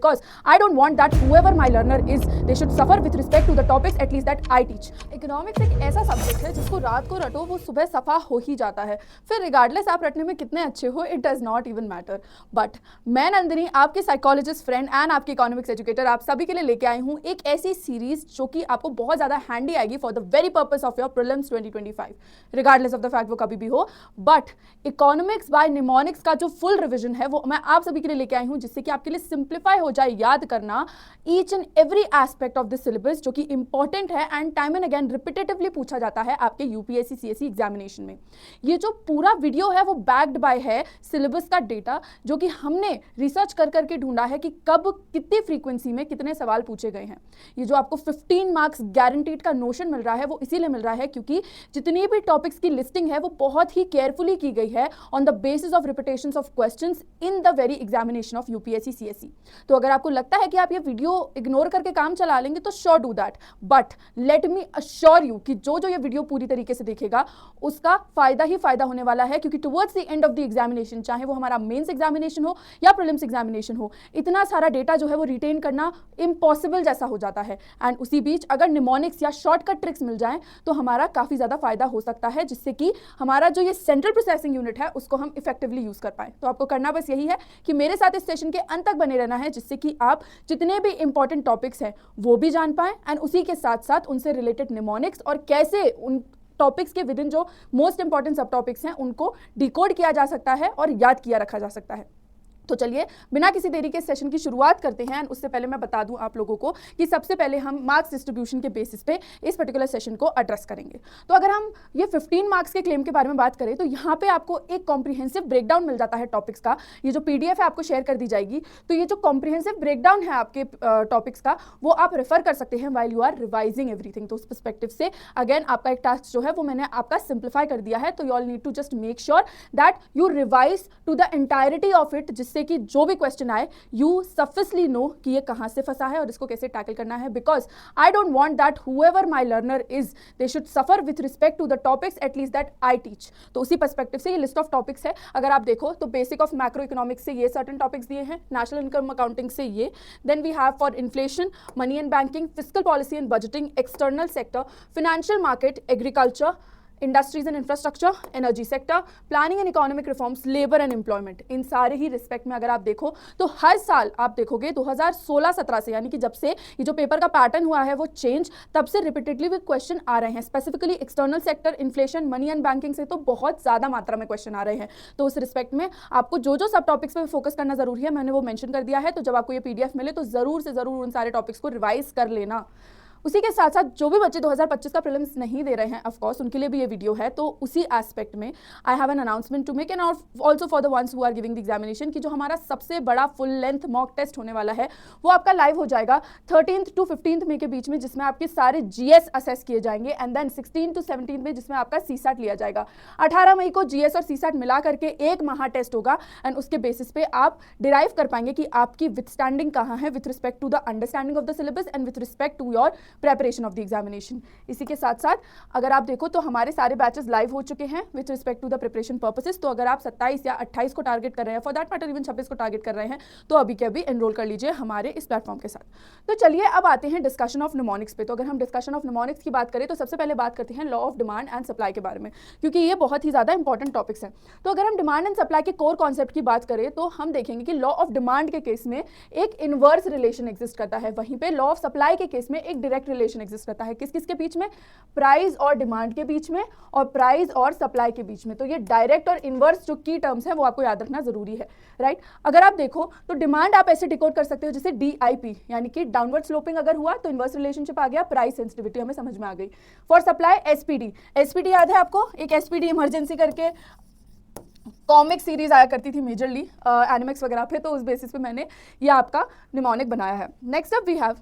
because I don't want that whoever my learner is, they should suffer with respect to the topics at least that I teach. Economics एक ऐसा subject है जिसको रात को रटो वो सुबह सफा हो ही जाता है, फिर रिगार्डलेस आप रटने में कितने अच्छे हो, it does not even matter. But मैं नंदिनी, आपकी साइकोलॉजिस्ट फ्रेंड एंड आपकी इकोनॉमिक्स एजुकेटर, आप सभी के लिए लेके आई हूँ एक ऐसी सीरीज जो कि आपको बहुत ज़्यादा हैंडी आएगी for the very purpose of your prelims 2025, regardless of the fact वो कभी भी हो. बट इकोनॉमिक्स बाय निमोनिक्स का जो फुल रिविजन है वो मैं आप सभी के लिए लेके आई हूँ, जिससे कि आपके लिए सिंप्लीफाई हो जाए याद करना each and every aspect of this syllabus, जो कि इंपॉर्टेंट है and time and again repetitively पूछा जाता है आपके यूपीएससी सीएससी एग्जामिनेशन में. ये जो पूरा वीडियो है वो बैक्ड बाय है सिलेबस का डेटा, जो कि हमने रिसर्च कर करके ढूंढा है कि कब कितनी फ्रीक्वेंसी में कितने सवाल पूछे गए हैं. ये जो आपको 15 मार्क्स गारंटीड का नोशन मिल रहा है वो इसीलिए मिल रहा है क्योंकि जितनी भी टॉपिक्स की लिस्टिंग है वो बहुत ही केयरफुली की गई है on the basis of repetitions of questions in the very examination of UPSC CSC. तो अगर आपको लगता है कि आप ये वीडियो इग्नोर करके काम चला लेंगे तो sure do that, but let me assure you कि जो ये वीडियो पूरी तरीके से देखेगा उसका फायदा ही फायदा होने वाला है, क्योंकि towards the end of the examination, चाहे वो हमारा मेंस एग्जामिनेशन हो या प्रीलिम्स एग्जामिनेशन हो, इतना सारा डेटा जो है वो रिटेन करना इम्पॉसिबल जैसा हो जाता है. एंड उसी बीच अगर निमोनिक्स या शॉर्टकट ट्रिक्स मिल जाएं तो हमारा काफी ज्यादा फायदा हो सकता है, जिससे कि हमारा जो ये सेंट्रल प्रोसेसिंग यूनिट है उसको हम इफेक्टिवली यूज कर पाए. तो आपको करना बस यही है कि मेरे साथ इस सेशन के अंत तक बने रहना है, जिससे कि आप जितने भी इंपॉर्टेंट टॉपिक्स हैं वो भी जान पाएं एंड उसी के साथ साथ उनसे रिलेटेड निमोनिक्स और कैसे उन टॉपिक्स के विद इन जो मोस्ट इंपॉर्टेंट सब टॉपिक्स हैं उनको डिकोड किया जा सकता है और याद किया रखा जा सकता है. तो चलिए बिना किसी देरी के सेशन की शुरुआत करते हैं. उससे पहले मैं बता दूं आप लोगों को कि सबसे पहले हम मार्क्स डिस्ट्रीब्यूशन के बेसिस पे इस पर्टिकुलर सेशन को एड्रेस करेंगे. तो अगर हम ये 15 मार्क्स के क्लेम के बारे में बात करें तो यहाँ पे आपको एक कॉम्प्रिहेंसिव ब्रेकडाउन मिल जाता है टॉपिक्स का. ये जो पीडीएफ है आपको शेयर कर दी जाएगी, तो ये जो कॉम्प्रिहेंसिव ब्रेकडाउन है आपके टॉपिक्स का वो आप रेफर कर सकते हैं while you are revising everything. तो उस पर्सपेक्टिव से अगेन आपका एक टास्क जो है वो मैंने आपका सिंप्लीफाई कर दिया है. तो you all need to just make sure that you revise to the entirety of it, जिससे कि जो भी क्वेश्चन आए यू सफिशिएंटली नो कि ये कहां से फंसा है और इसको कैसे टैकल करना है. Because I don't want that whoever my learner is they should suffer with respect to the topics at least that I teach. तो उसी पर्सपेक्टिव से ये लिस्ट ऑफ टॉपिक्स है. अगर आप देखो तो बेसिक ऑफ मैक्रो इकोनॉमिक्स से ये सर्टेन टॉपिक्स दिए हैं, नेशनल इनकम अकाउंटिंग से ये, then we have for inflation, money and banking, fiscal policy and budgeting, external sector, financial market, agriculture, industries and infrastructure, energy sector, planning and economic reforms, labour and employment. इन सारे ही respect में अगर आप देखो तो हर साल आप देखोगे 2016-17 से, यानी कि जब से ये जो पेपर का पैटर्न हुआ है वो चेंज, तब से रिपीटेडली भी क्वेश्चन आ रहे हैं. Specifically external sector, inflation, money and banking से तो बहुत ज़्यादा मात्रा में क्वेश्चन आ रहे हैं. तो उस रिस्पेक्ट में आपको जो सब टॉपिक्स पे फोकस करना जरूरी है मैंने वो मेंशन कर दिया है. तो जब आपको ये पीडीएफ मिले तो जरूर से जरूर उन सारे टॉपिक्स को रिवाइज कर लेना. उसी के साथ साथ जो भी बच्चे 2025 का प्रीलिम्स नहीं दे रहे हैं ऑफ कोर्स उनके लिए भी ये वीडियो है. तो उसी एस्पेक्ट में I have an announcement to make and also for the ones who are giving the examination कि जो हमारा सबसे बड़ा फुल लेंथ मॉक टेस्ट होने वाला है वो आपका लाइव हो जाएगा 13th to 15th मई के बीच में, जिसमें आपके सारे जीएस असेस किए जाएंगे एंड देन 16 to 17 में जिसमें आपका सीसैट लिया जाएगा. 18 मई को जीएस और सीसैट मिला करके एक महा टेस्ट होगा एंड उसके बेसिस पे आप डिराइव कर पाएंगे कि आपकी विथस्टैंडिंग कहाँ है with respect to the understanding of the syllabus and with respect to your preparation of the examination. इसी के साथ साथ अगर आप देखो तो हमारे सारे बैचेस लाइव हो चुके हैं with respect to the preparation purposes. तो अगर आप 27 या 28 को टारगेट कर रहे हैं, फॉर दैट मैटर इवन 26 को टारगेट कर रहे हैं, तो अभी के अभी एनरोल कर लीजिए हमारे इस प्लेटफॉर्म के साथ. तो चलिए अब आते हैं डिस्कशन ऑफ निमोनिक्स पे. तो अगर हम डिस्कशन ऑफ निमोनिक्स की बात करें तो सबसे पहले बात करते हैं law of demand and supply के बारे में, क्योंकि ये बहुत ही ज्यादा इंपॉर्टेंट टॉपिक्स हैं. तो अगर हम डिमांड एंड सप्लाई के कोर कॉन्सेप्ट की बात करें तो हम देखेंगे कि लॉ ऑफ डिमांड के केस में एक इनवर्स रिलेशन एग्जिस्ट करता है, वहीं पे लॉ ऑफ सप्लाई के केस में एक डायरेक्ट रिलेशन एग्जिस्ट करता है. किस किस के बीच में? प्राइस और डिमांड के बीच में और प्राइस और सप्लाई के बीच में. तो ये डायरेक्ट और इनवर्स जो की टर्म्स हैं वो आपको याद रखना जरूरी है, राइट. अगर आप देखो तो डिमांड आप ऐसे डिकोड कर सकते हो जैसे DIP, यानी कि डाउनवर्ड स्लोपिंग अगर हुआ तो इनवर्स रिलेशनशिप आ गया, प्राइस सेंसिटिविटी हमें समझ में आ गई. फॉर सप्लाई SPD याद है आपको, एक SPD इमरजेंसी करके कॉमिक सीरीज आया करती थी मेजरली एनिमेक्स वगैरह पे, तो उस बेसिस पे मैंने ये आपका निमोनिक बनाया है. Next up we have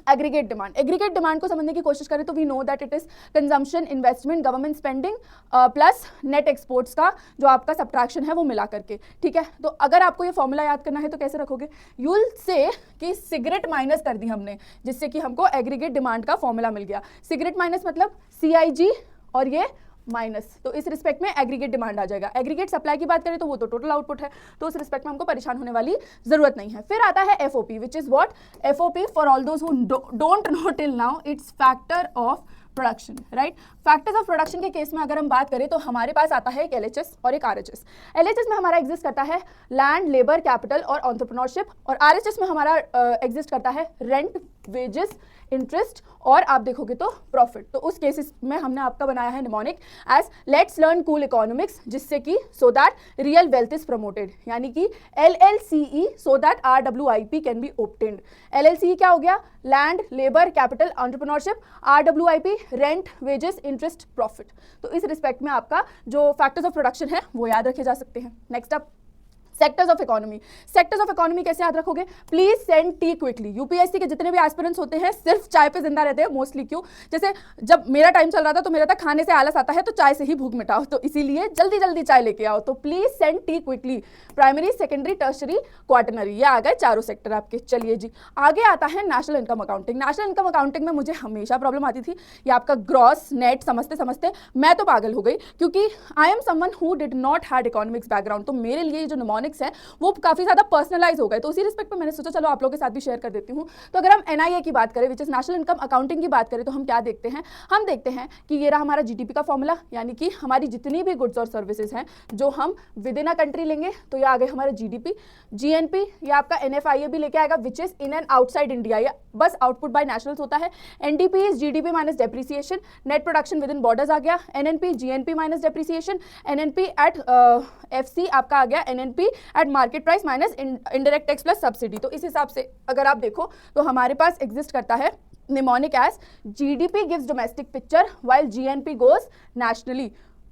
aggregate demand. Aggregate demand को समझने की कोशिश करें तो we know that it is consumption, investment, government spending plus net exports का जो आपका सब्ट्रैक्शन है वो मिला करके, ठीक है. तो अगर आपको ये फॉर्मूला याद करना है तो कैसे रखोगे? यू विल से कि सिगरेट माइनस कर दी हमने, जिससे कि हमको एग्रीगेट डिमांड का फॉर्मूला मिल गया. सिगरेट माइनस मतलब CIG और ये माइनस, तो इस रिस्पेक्ट में एग्रीगेट डिमांड आ जाएगा। एग्रीगेट सप्लाई की बात करें तो वो तो टोटल आउटपुट है, तो उस रिस्पेक्ट में हमको परेशान होने वाली जरूरत नहीं है। फिर आता है FOP, which is what? FOP for all those who don't know till now, it's factor of production, right. Factors of production के केस में अगर हम बात करें तो हमारे पास आता है एक एलएचएस और एक आरएचएस। एलएचएस में हमारा एग्जिस्ट करता है लैंड, लेबर, कैपिटल और एंटरप्रेन्योरशिप, और आरएचएस में हमारा एग्जिस्ट करता है रेंट, वेजेस, इंटरेस्ट और आप देखोगे तो प्रॉफिट। तो उस केसेस में हमने आपका बनाया है mnemonic as let's learn cool economics, जिससे कि so that real wealth is promoted, यानी कि LLCE so that RWIP can be obtained. LLCE क्या हो गया? Land, labour, capital, entrepreneurship, RWIP rent, wages, interest, profit. तो इस रिस्पेक्ट में आपका जो फैक्टर्स ऑफ प्रोडक्शन है वो याद रखे जा सकते हैं। Next up sectors of economy. Sectors of economy कैसे याद रखोगे? Please send T quickly. UPSC के जितने भी एस्पिरेंट्स होते हैं सिर्फ चाय पे जिंदा रहते हैं मोस्टली। क्यों? जैसे जब मेरा टाइम चल रहा था तो मेरा था खाने से आलस आता है तो चाय से ही भूख मिटाओ, तो इसीलिए जल्दी जल्दी चाय लेके आओ। तो please send T quickly. Primary, secondary, tertiary, quaternary, ये आ गए चारों सेक्टर आपके। चलिए जी, आगे आता है national income accounting. National income accounting में मुझे हमेशा प्रॉब्लम आती थी, ये आपका ग्रॉस नेट समझते समझते मैं तो पागल हो गई, क्योंकि I am someone who did not had economics background. तो मेरे लिए जो निमोनिक्स है वो काफी ज्यादा पर्सनलाइज हो गए, तो उसी रिस्पेक्ट पे मैंने सोचा चलो आप लोगों के साथ भी शेयर कर देती हूँ। तो अगर हम एनआईए की बात करें, which is national income accounting की बात करें, तो हम क्या देखते हैं? हम देखते हैं कि ये रहा हमारा जीडीपी का फॉर्मूला, यानी कि हमारी जितनी भी गुड्स और सर्विसेज हैं जो हम विद इन अ कंट्री लेंगे, तो ये आ गए हमारे जीडीपी। जीएनपी ये आपका एनएफआईए भी लेके आएगा, which is in and outside India, या बस आउटपुट बाय नेशनल्स होता है। NDP is GDP minus depreciation, net production within borders आ गया। NNP GNP minus depreciation, NNP at FC आपका आ गया NNP at market price minus indirect tax plus subsidy. तो इस हिसाब से अगर आप देखो तो हमारे पास एग्जिस्ट करता है mnemonic as GDP gives domestic picture while GNP goes nationally.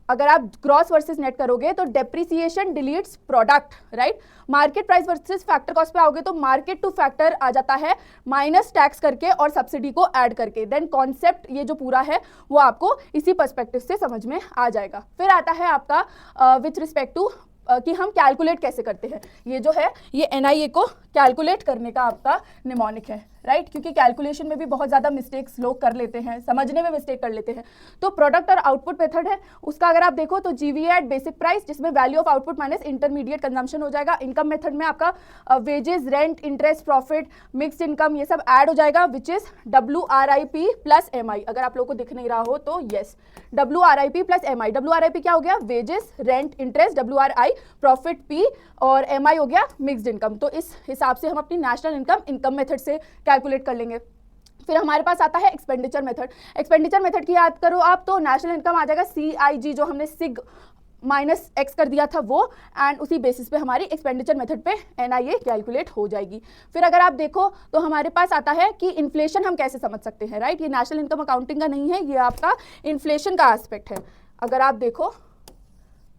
अगर आप ग्रॉस वर्सेस नेट करोगे तो depreciation deletes product, right. Market price versus factor cost पे आओगे तो मार्केट टू फैक्टर आ जाता है माइनस टैक्स करके और सब्सिडी को ऐड करके। देन कॉन्सेप्ट ये जो पूरा है वो आपको इसी पर्सपेक्टिव से समझ में आ जाएगा। फिर आता है आपका विथ रिस्पेक्ट टू कि हम कैलकुलेट कैसे करते हैं। ये जो है ये एनआईए को कैलकुलेट करने का आपका निमोनिक है, राइट। क्योंकि कैलकुलेशन में भी बहुत ज़्यादा मिस्टेक्स लोग कर लेते हैं, समझने में मिस्टेक कर लेते हैं। तो प्रोडक्ट और आउटपुट मेथड है उसका अगर आप देखो तो जीवीए एट बेसिक प्राइस, जिसमें value of output minus intermediate consumption हो जाएगा। इनकम मेथड में आपका wages, rent, interest, profit, mixed income ये सब ऐड हो जाएगा, which is WRIP plus MI। अगर आप लोगों को दिख नहीं रहा हो तो yes, WRIP plus MI। WRIP क्या हो गया? Wages, rent, interest, WRI profit P, और MI हो गया मिक्स्ड इनकम। तो इस हिसाब से हम अपनी नेशनल इनकम मेथड से कैलकुलेट कर लेंगे। फिर हमारे पास आता है एक्सपेंडिचर मेथड। एक्सपेंडिचर मेथड की याद करो आप तो नेशनल इनकम आ जाएगा CIG, जो हमने सिग माइनस एक्स कर दिया था वो, एंड उसी बेसिस पे हमारी एक्सपेंडिचर मेथड पे एनआईए कैलकुलेट हो जाएगी। फिर अगर आप देखो तो हमारे पास आता है कि इन्फ्लेशन हम कैसे समझ सकते हैं, राइट। ये नेशनल इनकम अकाउंटिंग का नहीं है, ये आपका इन्फ्लेशन का एस्पेक्ट है। अगर आप देखो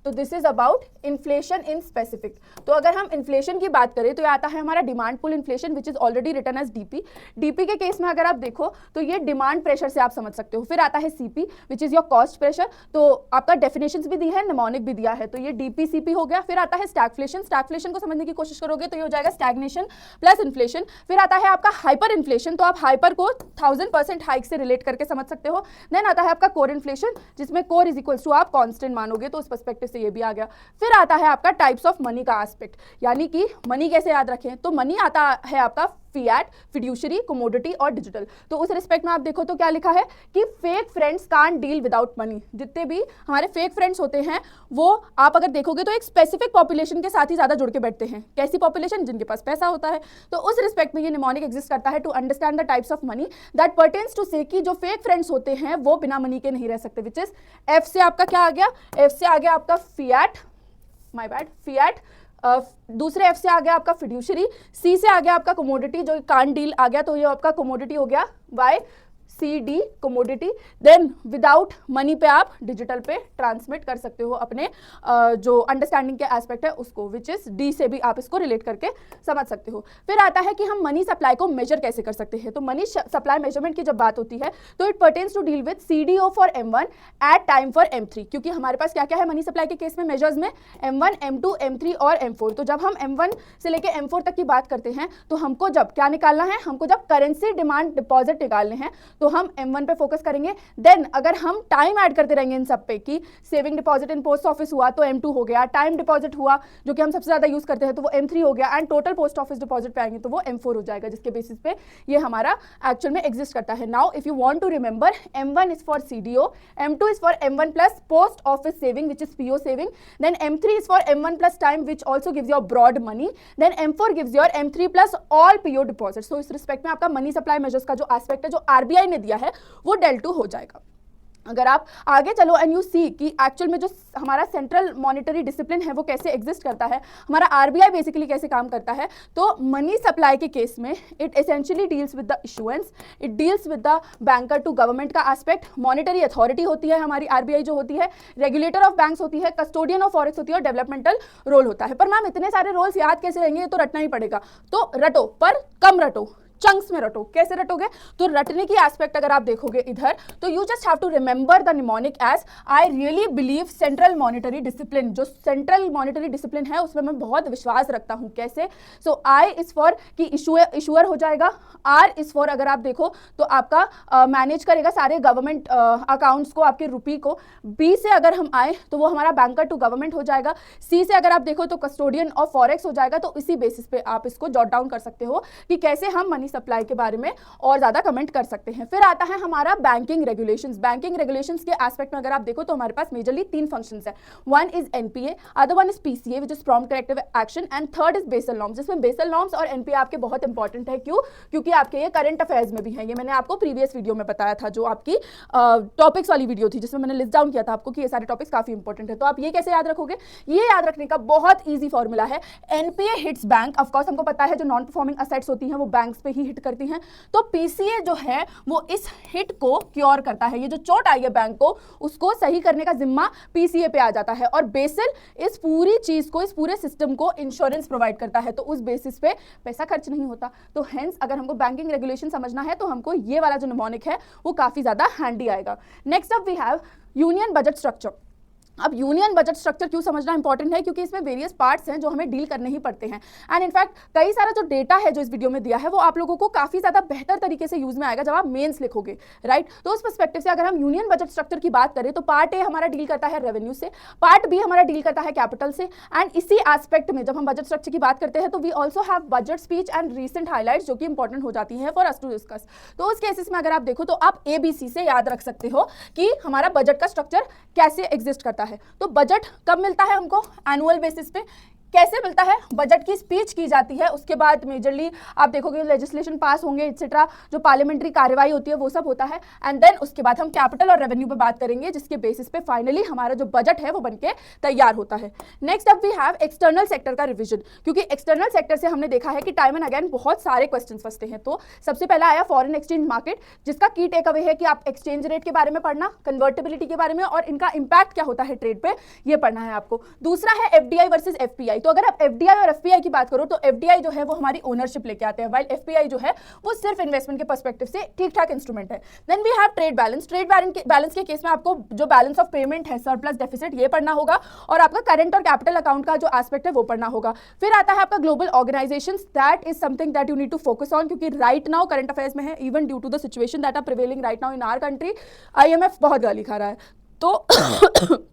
तो this is about inflation in specific. तो अगर हम इन्फ्लेशन की बात करें तो ये आता है हमारा demand pull inflation, which is already written as DP. DP के केस में अगर आप देखो तो ये डिमांड प्रेशर से आप समझ सकते हो। फिर आता है CP, which is your cost pressure. तो आपका डेफिनेशंस भी दी है, निमोनिक भी दिया है, तो ये डीपीसीपी हो गया। फिर आता है स्टैगफ्लेशन। स्टैगफ्लेशन को समझने की कोशिश करोगे तो ये हो जाएगा स्टैग्नेशन प्लस इन्फ्लेशन। फिर आता है आपका हाइपर इन्फ्लेशन, तो आप हाइपर को 1000% हाइक से रिलेट करके समझ सकते हो। देन आता है आपका कोर इन्फ्लेशन, जिसमें कोर इज इक्वल्स टू आप कांस्टेंट मानोगे, तो उस पर्सपेक्टिव से ये भी आ गया। फिर आता है आपका टाइप्स ऑफ मनी का एस्पेक्ट, यानी कि मनी कैसे याद रखें। तो मनी आता है आपका फिएट, फिड्यूशरी, कमोडिटी और डिजिटल। तो उस रिस्पेक्ट में आप देखो तो क्या लिखा है कि fake friends can't deal without money. जितने भी हमारे फेक फ्रेंड्स होते हैं वो आप अगर देखोगे तो एक स्पेसिफिक पॉपुलेशन के साथ ही ज्यादा जुड़ के बैठते हैं। कैसी पॉपुलेशन? जिनके पास पैसा होता है। तो उस रिस्पेक्ट में ये निमोनिक एग्जिस्ट करता है to understand the types of money that pertains to से कि जो फेक फ्रेंड्स होते हैं वो बिना मनी के नहीं रह सकते, विच इज एफ से आपका क्या आ गया? एफ से आ गया आपका फिएट, माय बैड, फिएट। दूसरे एफ से आ गया आपका फिड्यूशरी। सी से आ गया आपका कमोडिटी, जो कांट डील आ गया, तो ये आपका कमोडिटी हो गया why CD commodity. Then without money पे आप डिजिटल पे ट्रांसमिट कर सकते हो अपने जो अंडरस्टैंडिंग के एस्पेक्ट है उसको, विच इज D से भी आप इसको रिलेट करके समझ सकते हो। फिर आता है कि हम मनी सप्लाई को मेजर कैसे कर सकते हैं। तो मनी सप्लाई मेजरमेंट की जब बात होती है तो it pertains to deal with CDO for M1 at time for M3, क्योंकि हमारे पास क्या क्या है मनी सप्लाई के केस में मेजर्स में M1, M2, M3 और M4। तो जब हम M1 से लेके M4 तक की बात करते हैं तो हमको जब क्या निकालना है, हमको जब करेंसी डिमांड डिपॉजिट निकालने हैं तो हम M1 पे फोकस करेंगे। देन अगर हम टाइम ऐड करते रहेंगे इन सब पे कि saving deposit in post office हुआ तो M2 हो गया, टाइम डिपॉजिट हुआ जो कि हम सबसे ज़्यादा यूज़ करते हैं तो वो M3 हो गया, and total post office deposit पे आएंगे तो वो M4 हो जाएगा, जिसके बेसिस पे ये हमारा एक्चुअल में एग्जिस्ट करता है। Now if you want to remember, M1 is for CDO, M2 is for M1 plus post office saving which is PO saving, then M3 is for M1 plus time which also gives you broad money, then M4 gives your M3 plus all PO deposits। तो इस respect में आपका money supply measures का जो aspect है जो RBI ने दिया है वो del 2 हो जाएगा। अगर आप आगे चलो एंड यू सी कि एक्चुअल में जो हमारा सेंट्रल मॉनेटरी डिसिप्लिन है वो कैसे एग्जिस्ट करता है, हमारा आरबीआई बेसिकली कैसे काम करता है, तो मनी सप्लाई के केस में it essentially deals with the issuance, it deals with the banker to government का एस्पेक्ट, मॉनेटरी अथॉरिटी होती है हमारी आरबीआई जो होती है, रेगुलेटर ऑफ बैंक्स होती है, कस्टोडियन ऑफ फॉरेक्स होती है और डेवलपमेंटल रोल होता है। पर मैम इतने सारे रोल्स याद कैसे रहेंगे, ये तो रटना ही पड़ेगा। तो रटो पर कम रटो, चंक्स में रटो। कैसे रटोगे, तो रटने की एस्पेक्ट अगर आप देखोगे इधर तो you just have to remember the mnemonic as I really believe central monetary discipline. जो सेंट्रल मॉनेटरी डिसिप्लिन है उसमें मैं बहुत विश्वास रखता हूँ। कैसे, सो आई इज फॉर कि इशूअर हो जाएगा, आर इज फॉर अगर आप देखो तो आपका मैनेज करेगा सारे गवर्नमेंट अकाउंट्स को, आपके रुपी को, बी से अगर हम आए तो वो हमारा बैंकर टू गवर्नमेंट हो जाएगा, सी से अगर आप देखो तो कस्टोडियन ऑफ फॉरेक्स हो जाएगा। तो इसी बेसिस पे आप इसको जॉट डाउन कर सकते हो कि कैसे हम मनी सप्लाई के बारे में और ज्यादा कमेंट कर सकते हैं। फिर आता है हमारा बैंकिंग रेगुलेशंस। बैंकिंग रेगुलेशंस के एस्पेक्ट में अगर आप देखो तो हमारे पास मेजरली 3 फंक्शंस है। One is NPA, other one is PCA which is prompt corrective action, and third is Basel norms. जिसमें बेसल नॉर्म्स और एनपीए आपके बहुत इंपॉर्टेंट है। क्यों, क्योंकि आपके ये करंट अफेयर्स में भी है। ये मैंने आपको प्रीवियस वीडियो में बताया था जो आपकी टॉपिक्स वाली वीडियो थी जिसमें मैंने लिस्ट डाउन किया था आपको कि ये सारे टॉपिक्स काफी इंपॉर्टेंट है। तो आप ये कैसे याद रखोगे, ये याद रखने का बहुत ईजी फॉर्मूला है, एनपीए हिट्स बैंक। ऑफकोर्स हमको पता है जो नॉन परफॉर्मिंग असेट्स होती हैं वो बैंक्स पे ही हिट करती हैं, तो पीसीए जो है वो इस हिट को क्योर करता है। ये जो चोट आई है बैंक को उसको सही करने का जिम्मा पीसीए पे आ जाता है, और बेसिल इस पूरी चीज को, इस पूरे सिस्टम को इंश्योरेंस प्रोवाइड करता है। तो उस बेसिस पे पैसा खर्च नहीं होता। तो हेंस अगर हमको बैंकिंग रेगुलेशन समझना है तो हमको ये वाला जो निमोनिक है वो काफी ज्यादा हैंडी आएगा। Next up we have union budget structure. अब यूनियन बजट स्ट्रक्चर क्यों समझना इंपॉर्टेंट है, क्योंकि इसमें वेरियस पार्ट्स हैं जो हमें डील करने ही पड़ते हैं। एंड इनफैक्ट कई सारा जो डेटा है जो इस वीडियो में दिया है वो आप लोगों को काफी ज्यादा बेहतर तरीके से यूज में आएगा जब आप मेंस लिखोगे, राइट। तो उस पर्सपेक्टिव से अगर हम यूनियन बजट स्ट्रक्चर की बात करें तो पार्ट ए हमारा डील करता है रेवेन्यू से, पार्ट बी हमारा डील करता है कैपिटल से, एंड इसी एस्पेक्ट में जब हम बजट स्ट्रक्चर की बात करते हैं तो we also have budget speech and recent highlights जो कि इंपॉर्टेंट हो जाती है फॉर अस टू डिस्कस। तो उस केसेस में अगर आप देखो तो आप ABC से याद रख सकते हो कि हमारा बजट का स्ट्रक्चर कैसे एग्जिस्ट करता है। तो बजट कब मिलता है हमको, एनुअल बेसिस पे। कैसे मिलता है, बजट की स्पीच की जाती है, उसके बाद मेजरली आप देखोगे लेजिस्लेशन पास होंगे एक्सेट्रा, जो पार्लियामेंट्री कार्रवाई होती है वो सब होता है, एंड देन उसके बाद हम कैपिटल और रेवेन्यू पे बात करेंगे जिसके बेसिस पे फाइनली हमारा जो बजट है वो बनके तैयार होता है। Next up we have external sector का रिविजन, क्योंकि एक्सटर्नल सेक्टर से हमने देखा है कि टाइम एंड अगेन बहुत सारे क्वेश्चन फंसते हैं। तो सबसे पहला आया फॉरेन एक्सचेंज मार्केट, जिसका की टेक अवे है कि आप एक्सचेंज रेट के बारे में पढ़ना, कन्वर्टेबिलिटी के बारे में और इनका इंपैक्ट क्या होता है ट्रेड पे, ये पढ़ना है आपको। दूसरा है एफडीआई वर्सेज एफपीआई। तो अगर आप एफडीआई और एफपीआई की बात करो तो एफडीआई जो है वो हमारी ओनरशिप लेके आते हैं, वाइल एफपीआई जो है वो सिर्फ इन्वेस्टमेंट के पर्सपेक्टिव से ठीक ठाक इंस्ट्रूमेंट है। Then we have trade balance. Trade balance के केस में आपको जो बैलेंस ऑफ पेमेंट है, सरप्लस डेफिसिट, ये पढ़ना होगा, और आपका करंट और कैपिटल अकाउंट का जो एस्पेक्ट है वो पढ़ना होगा। फिर आता है आपका global organisations, that is something that you need to focus on, क्योंकि राइट नाउ करंट अफेयर्स में है, even due to the situation that are prevailing right now in our country, IMF बहुत गाली खा रहा है। तो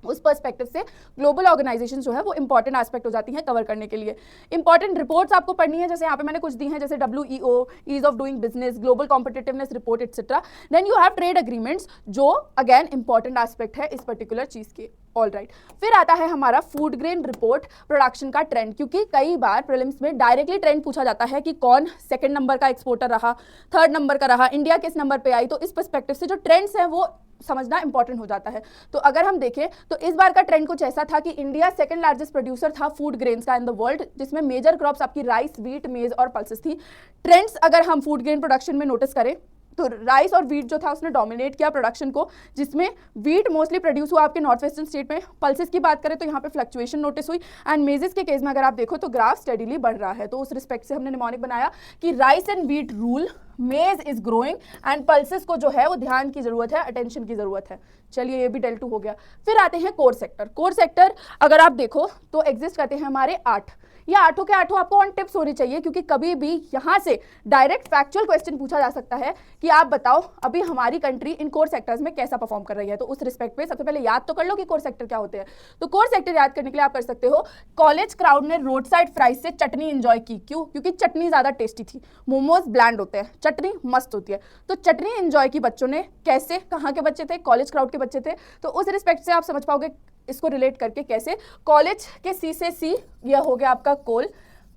उस पर्सपेक्टिव से ग्लोबल ऑर्गेनाइजेशन जो है वो इंपॉर्टेंट एस्पेक्ट हो जाती हैं कवर करने के लिए। इंपॉर्टेंट रिपोर्ट्स आपको पढ़नी है, जैसे यहाँ पे मैंने कुछ दी हैं, जैसे WEO, ease of doing business, global competitiveness report etcetera. Then you have trade agreements जो अगेन इंपॉर्टेंट एस्पेक्ट है इस पर्टिकुलर चीज के। ऑल राइट, फिर आता है हमारा फूड ग्रेन रिपोर्ट प्रोडक्शन का ट्रेंड, क्योंकि कई बार प्रीलिम्स में डायरेक्टली ट्रेंड पूछा जाता है कि कौन सेकंड नंबर का एक्सपोर्टर रहा, थर्ड नंबर का रहा, इंडिया किस नंबर पे आई। तो इस पर्सपेक्टिव से जो ट्रेंड्स हैं वो समझना इंपॉर्टेंट हो जाता है। तो अगर हम देखें तो इस बार का ट्रेंड कुछ ऐसा था कि इंडिया सेकंड लार्जेस्ट प्रोड्यूसर था फूड ग्रेन्स का इन द वर्ल्ड, जिसमें मेजर क्रॉप्स आपकी राइस, व्हीट, मेज और पल्सेस थी। ट्रेंड्स अगर हम फूड ग्रेन प्रोडक्शन में नोटिस करें तो राइस और व्हीट जो था उसने डोमिनेट किया प्रोडक्शन को, जिसमें व्हीट मोस्टली प्रोड्यूस हुआ आपके नॉर्थ वेस्टर्न स्टेट में। पल्सेस की बात करें तो यहाँ पे फ्लक्चुएशन नोटिस हुई, एंड मेजेस के केस में अगर आप देखो तो ग्राफ स्टेडीली बढ़ रहा है। तो उस रिस्पेक्ट से हमने निमोनिक बनाया कि राइस एंड व्हीट रूल मेज इज ग्रोइंग एंड पल्सेस को जो है वो ध्यान की जरूरत है, अटेंशन की जरूरत है। चलिए ये भी del 2 हो गया। फिर आते हैं कोर सेक्टर। कोर सेक्टर अगर आप देखो तो एग्जिस्ट करते हैं हमारे 8, ये 8 के 8 आपको ऑन टिप्स होनी चाहिए, क्योंकि कभी भी यहाँ से डायरेक्ट फैक्चुअल क्वेश्चन पूछा जा सकता है कि आप बताओ अभी हमारी कंट्री इन कोर सेक्टर्स में कैसा परफॉर्म कर रही है। तो उस रिस्पेक्ट पे सबसे पहले याद तो कर लो कि कोर सेक्टर क्या होते हैं। तो कोर सेक्टर याद करने के लिए आप कर सकते हो, कॉलेज क्राउड ने रोड साइड फ्राइज से चटनी एंजॉय की। क्यों? क्योंकि चटनी ज्यादा टेस्टी थी। मोमोज ब्लैंड होते हैं, चटनी मस्त होती है। तो चटनी एंजॉय की बच्चों ने कैसे, कहाँ के बच्चे थे? कॉलेज क्राउड के बच्चे थे। तो उस रिस्पेक्ट से आप समझ पाओगे इसको रिलेट करके कैसे। कॉलेज के सी से सी यह हो गया आपका कोल,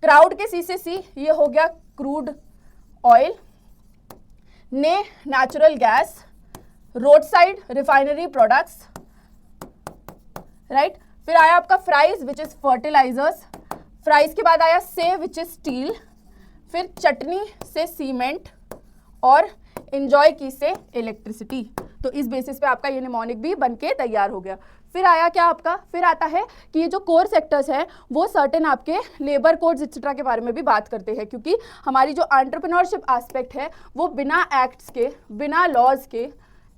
क्राउड के सी से सी ये हो गया क्रूड ऑयल, ने natural gas, road side refinery products, right. फिर आया आपका fries which is fertilisers, fries के बाद आया से विच इज स्टील, फिर चटनी से सीमेंट और एंजॉय की से इलेक्ट्रिसिटी। तो इस बेसिस पे आपका ये निमोनिक भी बनके तैयार हो गया। फिर आया क्या आपका, फिर आता है कि ये जो कोर सेक्टर्स हैं वो सर्टेन आपके लेबर कोड्स एक्सेट्रा के बारे में भी बात करते हैं, क्योंकि हमारी जो एंटरप्रेन्योरशिप एस्पेक्ट है वो बिना एक्ट्स के, बिना लॉज के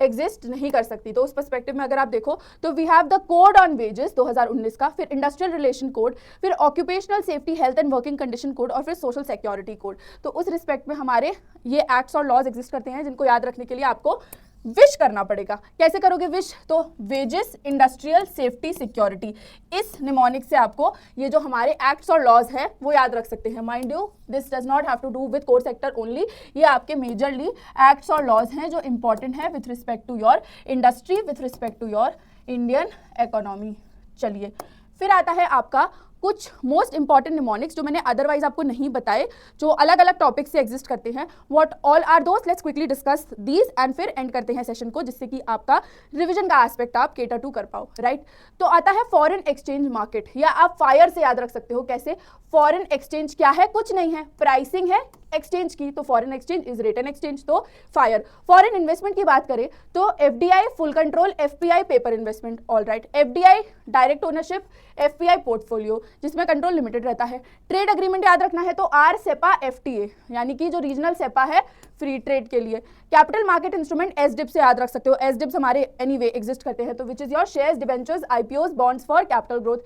एग्जिस्ट नहीं कर सकती। तो उस पर्सपेक्टिव में अगर आप देखो तो we have the code on wages 2019 का, फिर इंडस्ट्रियल रिलेशन कोड, फिर occupational safety health and working condition code और फिर सोशल सिक्योरिटी कोड। तो उस रिस्पेक्ट में हमारे ये एक्ट्स और लॉज एग्जिस्ट करते हैं, जिनको याद रखने के लिए आपको विश करना पड़ेगा। कैसे करोगे विश? तो वेजेस, इंडस्ट्रियल, सेफ्टी, सिक्योरिटी, इस निमोनिक से आपको ये जो हमारे एक्ट्स और लॉज है वो याद रख सकते हैं। Mind you this does not have to do with core sector only, ये आपके मेजरली एक्ट्स और लॉज हैं जो इंपॉर्टेंट है with respect to your industry, with respect to your Indian economy. चलिए फिर आता है आपका कुछ मोस्ट इंपॉर्टेंट निमोनिक्स जो मैंने अदरवाइज आपको नहीं बताए, जो अलग अलग टॉपिक से एग्जिस्ट करते हैं। What all are those? Let's quickly discuss these and फिर एंड करते हैं सेशन को, जिससे कि आपका रिवीजन का एस्पेक्ट आप केटर टू कर पाओ, राइट। तो आता है फॉरेन एक्सचेंज मार्केट, या आप फायर से याद रख सकते हो। कैसे? फॉरेन एक्सचेंज क्या है? कुछ नहीं है, प्राइसिंग है एक्सचेंज की। तो foreign exchange is rate and exchange. तो फायर। फॉरेन इन्वेस्टमेंट की बात करें तो FDI full control, FPI paper investment, all right. FDI direct ownership, FPI portfolio जिसमें कंट्रोल लिमिटेड रहता है। ट्रेड एग्रीमेंट याद रखना है तो आर सेपा एफटीए, यानी कि जो रीजनल सेपा है फ्री ट्रेड के लिए। कैपिटल मार्केट इंस्ट्रूमेंट एसडिप से याद रख सकते हो, एसडिप्स हमारे एनीवे एग्जिस्ट करते हैं। तो which is your shares, debentures, IPOs, bonds for capital growth.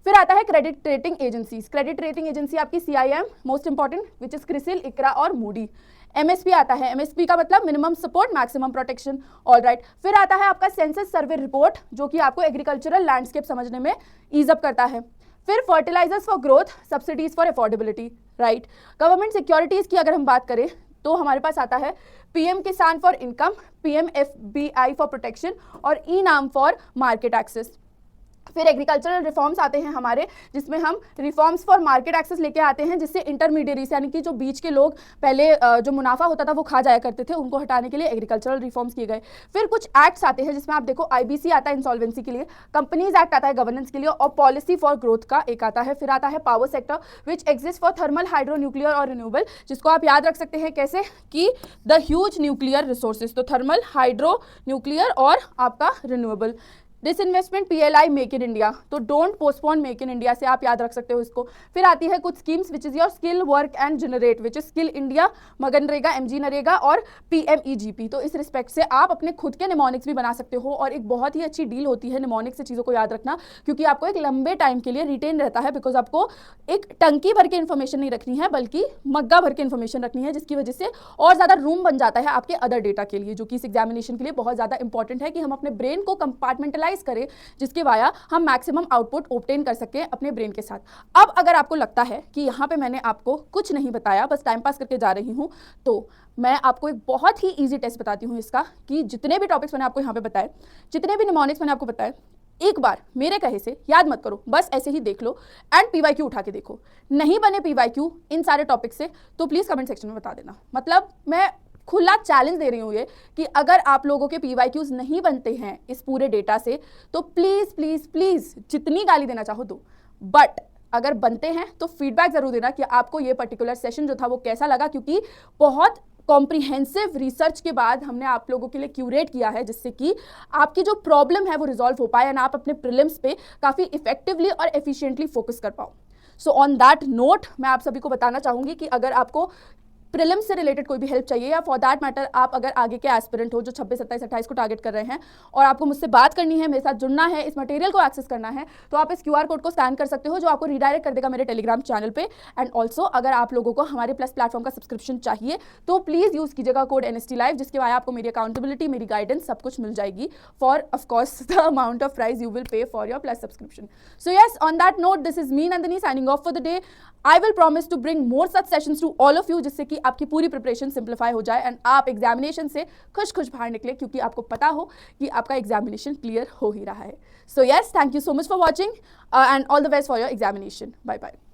फिर आता है credit rating agencies. Credit rating agency आपकी CIM most important which is CRISIL, ICRA और मूडी। एमएसपी आता है, एमएसपी का मतलब minimum support maximum protection, all right. फिर आता है आपका सेंसस सर्वे रिपोर्ट, जो कि आपको एग्रीकल्चरल लैंडस्केप समझने में ईज अप करता है। फिर fertilisers for growth, subsidies for affordability, right. Government securities की अगर हम बात करें तो हमारे पास आता है पीएम किसान for income, PM FBI for protection और ई नाम फॉर मार्केट एक्सेस। फिर एग्रीकल्चरल रिफॉर्म्स आते हैं हमारे, जिसमें हम रिफॉर्म्स फॉर मार्केट एक्सेस लेके आते हैं, जिससे इंटरमीडियरीज यानी कि जो बीच के लोग पहले जो मुनाफा होता था वो खा जाया करते थे, उनको हटाने के लिए एग्रीकल्चरल रिफॉर्म्स किए गए। फिर कुछ एक्ट्स आते हैं जिसमें आप देखो आईबीसी आता है इंसॉल्वेंसी के लिए, कंपनीज एक्ट आता है गवर्नेंस के लिए, और पॉलिसी फॉर ग्रोथ का एक आता है। फिर आता है power sector which exist for thermal, hydro, nuclear और रिन्यूएबल, जिसको आप याद रख सकते हैं कैसे कि द ह्यूज न्यूक्लियर रिसोर्सेज। तो थर्मल, हाइड्रो, न्यूक्लियर और आपका renewable. Disinvestment PLI make in India, तो don't postpone make in India से आप याद रख सकते हो इसको। फिर आती है कुछ schemes which is your skill work and generate, which is skill India, MNREGA, MG NREGA और पीएमईजीपी। तो इस रिस्पेक्ट से आप अपने खुद के निमोनिक्स भी बना सकते हो, और एक बहुत ही अच्छी डील होती है निमोनिक्स से चीज़ों को याद रखना, क्योंकि आपको एक लंबे टाइम के लिए रिटेन रहता है, बिकॉज आपको एक टंकी भर के इन्फॉर्मेशन नहीं रखनी है बल्कि मग्गा भर के इन्फॉर्मेशन रखनी है, जिसकी वजह से और ज़्यादा रूम बन जाता है आपके अदर डेटा के लिए, जो कि इस एग्जामिनेशन के लिए बहुत ज़्यादा इंपॉर्टेंट है कि हम अपने ब्रेन को कंपार्टमेंटलाइज करें, जिसके वाया हम मैक्सिमम आउटपुट ऑब्टेन कर सकें अपने ब्रेन के साथ। अब अगर आपको लगता है कि यहाँ पे मैंने आपको कुछ नहीं बताया, बस टाइम पास करके जा रही हूँ, तो मैं आपको एक बहुत ही इजी टेस्ट बताती हूँ इसका, कि जितने भी टॉपिक्स मैंने आपको यहाँ पे बताए, जितने भी निमोनिक्स मैंने आपको बताए, एक बार मेरे कहे से याद मत करो, बस ऐसे ही देख लो एंड पीवाईक्यू उठा के देखो। नहीं बने पीवाईक्यू इन सारे टॉपिक से तो प्लीज़ कमेंट सेक्शन में बता देना। मतलब मैं खुला चैलेंज दे रही हूँ ये कि अगर आप लोगों के पीवाईक्यूज नहीं बनते हैं इस पूरे डेटा से तो प्लीज़ प्लीज़ प्लीज़ जितनी गाली देना चाहो दो, बट अगर बनते हैं तो फीडबैक ज़रूर देना कि आपको ये पर्टिकुलर सेशन जो था वो कैसा लगा, क्योंकि बहुत कॉम्प्रिहेंसिव रिसर्च के बाद हमने आप लोगों के लिए क्यूरेट किया है, जिससे कि आपकी जो प्रॉब्लम है वो रिजॉल्व हो पाए एंड आप अपने प्रीलिम्स पे काफ़ी इफेक्टिवली और एफिशिएंटली फोकस कर पाओ। सो ऑन दैट नोट मैं आप सभी को बताना चाहूँगी कि अगर आपको प्रीलिम्स से रिलेटेड कोई भी हेल्प चाहिए, या फॉर दैट मैटर आप अगर आगे के एस्पिरेंट हो जो 26, 27, 28 को टारगेट कर रहे हैं और आपको मुझसे बात करनी है, मेरे साथ जुड़ना है, इस मटेरियल को एक्सेस करना है, तो आप इस QR कोड को स्कैन कर सकते हो जो आपको रीडायरेक्ट कर देगा मेरे टेलीग्राम चैनल पे। एंड ऑल्सो अगर आप लोगों को हमारे प्लस प्लेटफॉर्म का सब्सक्रिप्शन चाहिए तो प्लीज़ यूज़ कीजिएगा कोड NST Live, जिसके बाद आपको मेरी अकाउंटेबिलिटी, मेरी गाइडेंस सब कुछ मिल जाएगी for of course the amount of price you will pay for your plus subscription. So yes, on that note, this is me Nandini signing off for the day. I will promise to bring more such sessions to all of you, जिससे कि आपकी पूरी preparation simplify हो जाए and आप examination से खुश खुश बाहर निकले, क्योंकि आपको पता हो कि आपका एग्जामिनेशन क्लियर हो ही रहा है। So yes, thank you so much for watching and all the best for your examination. Bye bye.